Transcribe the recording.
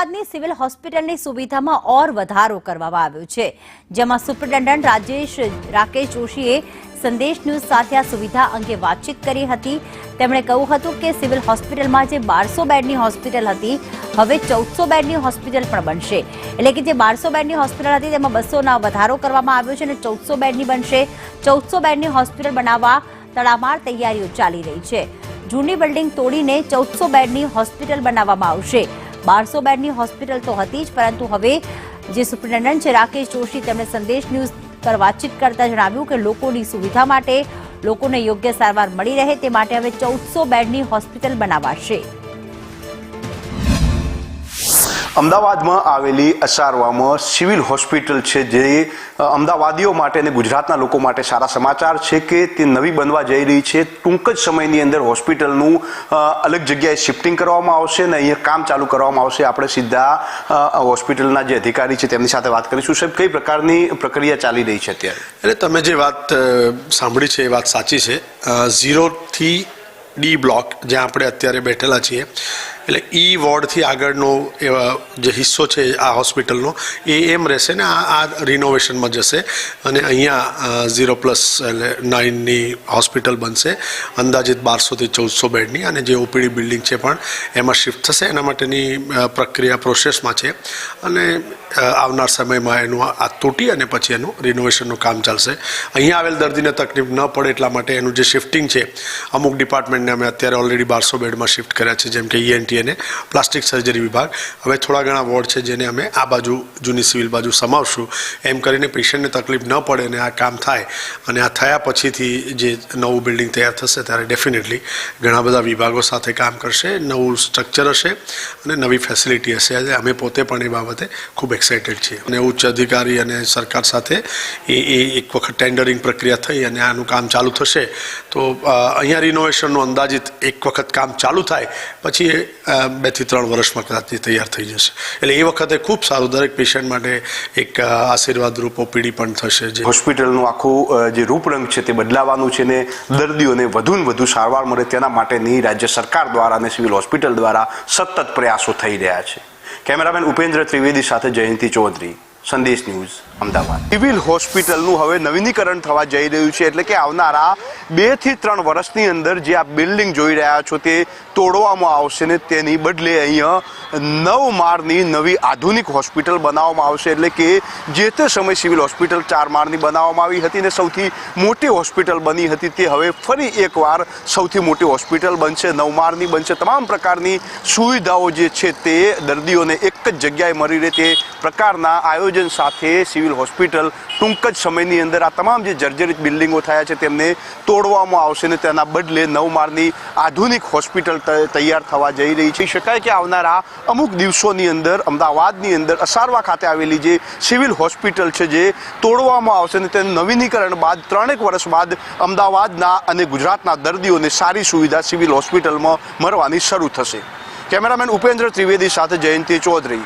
અમદાવાદની સિવિલ હોસ્પિટલની સુવિધામાં ઓર વધારો કરવામાં આવ્યો છે, જેમાં સુપ્રિન્ટેન્ડન્ટ રાકેશ જોશીએ સંદેશ ન્યૂઝ સાથે આ સુવિધા અંગે વાતચીત કરી હતી। તેમણે કહ્યું હતું કે સિવિલ હોસ્પિટલમાં જે 1200 બેડની હોસ્પિટલ હતી હવે 1400 બેડની હોસ્પિટલ પણ બનશે, એટલે કે જે 1200 બેડની હોસ્પિટલ હતી તેમાં 200નો વધારો કરવામાં આવ્યો છે અને 1400 બેડની બનશે। 1400 બેડની હોસ્પિટલ બનાવવા તડામાર તૈયારીઓ ચાલી રહી છે। જૂની બિલ્ડિંગ તોડીને 1400 બેડની હોસ્પિટલ બનાવવામાં આવશે। 1200 બેડની હોસ્પિટલ તો હતી જ, પરંતુ હવે જે સુપ્રિન્ટેન્ડન્ટ છે રાકેશ જોશી તેમણે સંદેશ ન્યૂઝ પર વાતચીત કરતા જણાવ્યું કે લોકોની સુવિધા માટે, લોકોને યોગ્ય સારવાર મળી રહે તે માટે હવે 1400 બેડની હોસ્પિટલ બનાવાશે। અમદાવાદમાં આવેલી અસારવામાં સિવિલ હોસ્પિટલ છે, જે અમદાવાદીઓ માટે અને ગુજરાતના લોકો માટે સારા સમાચાર છે કે તે નવી બનવા જઈ રહી છે। ટૂંક જ સમયની અંદર હોસ્પિટલનું અલગ જગ્યાએ શિફ્ટિંગ કરવામાં આવશે અને અહીંયા કામ ચાલુ કરવામાં આવશે। આપણે સીધા હોસ્પિટલના જે અધિકારી છે તેમની સાથે વાત કરીશું। સાહેબ, કઈ પ્રકારની પ્રક્રિયા ચાલી રહી છે અત્યારે? એટલે તમે જે વાત સાંભળી છે એ વાત સાચી છે। 0 થી D બ્લોક જ્યાં આપણે અત્યારે બેઠેલા છીએ, એટલે ઈ વોર્ડથી આગળનો જે હિસ્સો છે આ હોસ્પિટલનો એ એમ રહેશે ને આ રિનોવેશનમાં જશે અને અહીંયા 0+9 ની હોસ્પિટલ બનશે, અંદાજિત 1200 થી 1400 બેડની, અને જે ઓપીડી બિલ્ડિંગ છે પણ એમાં શિફ્ટ થશે। એના માટેની પ્રક્રિયા પ્રોસેસમાં છે અને આવનાર સમયમાં એનું આ તૂટી અને પછી એનું રિનોવેશનનું કામ ચાલશે। અહીંયા આવેલ દર્દીને તકલીફ ન પડે એટલા માટે એનું જે શિફ્ટિંગ છે, અમુક ડિપાર્ટમેન્ટને અમે અત્યારે ઓલરેડી 1200 બેડમાં શિફ્ટ કર્યા છે, જેમ કે ENT અને પ્લાસ્ટિક સર્જરી વિભાગ। હવે થોડા ઘણા વોર્ડ છે જેને અમે આ બાજુ જૂની સિવિલ બાજુ સમાવશું, એમ કરીને પેશન્ટને તકલીફ ન પડે અને આ કામ થાય। અને આ થયા પછીથી જે નવું બિલ્ડિંગ તૈયાર થશે ત્યારે ડેફિનેટલી ઘણા બધા વિભાગો સાથે કામ કરશે, નવું સ્ટ્રક્ચર હશે અને નવી ફેસિલિટી હશે। અમે પોતે પણ એ બાબતે ખૂબ એક્સાઇટેડ છીએ અને ઉચ્ચ અધિકારી અને સરકાર સાથે એ એક વખત ટેન્ડરિંગ પ્રક્રિયા થઈ અને આનું કામ ચાલુ થશે તો અહીંયા રિનોવેશનનું અંદાજિત એક વખત કામ ચાલુ થાય પછી 2 થી 3 વર્ષમાં કદાચ તૈયાર થઈ જશે। એટલે એ વખતે ખૂબ સારું, દરેક પેશન્ટ માટે એક આશીર્વાદરૂપ ઓપીડી પણ થશે। જે હોસ્પિટલનું આખું જે રૂપરંગ છે તે બદલાવાનું છે ને દર્દીઓને વધુને વધુ સારવાર મળે તેના માટેની રાજ્ય સરકાર દ્વારા અને સિવિલ હોસ્પિટલ દ્વારા સતત પ્રયાસો થઈ રહ્યા છે। કેમેરામેન ઉપેન્દ્ર ત્રિવેદી સાથે જયંતિ ચૌધરી, સંદેશ ન્યૂઝ, અમદાવાદ। સિવિલ હોસ્પિટલનું હવે નવીનીકરણ થવા જઈ રહ્યું છે, એટલે કે આવનારા 2 થી 3 વર્ષની અંદર જે આ બિલ્ડિંગ જોઈ રહ્યા છો તે તોડવામાં આવશે ને તેની બદલે અહીંયા 9 માળની નવી આધુનિક હોસ્પિટલ બનાવવામાં આવશે। એટલે કે જે તે સમયે સિવિલ હોસ્પિટલ 4 માળની બનાવવામાં આવી હતી ને સૌથી મોટી હોસ્પિટલ બની હતી, તે હવે ફરી એકવાર સૌથી મોટી હોસ્પિટલ બનશે, 9 માળની બનશે। તમામ પ્રકારની સુવિધાઓ જે છે તે દર્દીઓને એક જ જગ્યાએ મળી રહે તે પ્રકારના આયોજન સાથે સિવિલ હોસ્પિટલ ટૂંક જ સમયની અંદર આ તમામ જે જર્જરિત બિલ્ડિંગો થયા છે તેમને તોડવામાં આવશે ને તેના બદલે 9 માળની આધુનિક હોસ્પિટલ તૈયાર થવા જઈ રહી છે। શકાય કે આવનારા અમુક દિવસોની અંદર અમદાવાદની અંદર અસારવા ખાતે આવેલી જે સિવિલ હોસ્પિટલ છે જે તોડવામાં આવશે અને તેનું નવીનીકરણ બાદ 3 વર્ષ બાદ અમદાવાદના અને ગુજરાતના દર્દીઓને સારી સુવિધા સિવિલ હોસ્પિટલમાં મળવાની શરૂ થશે। કેમેરામેન ઉપેન્દ્ર ત્રિવેદી સાથે જયંતિ ચૌધરી।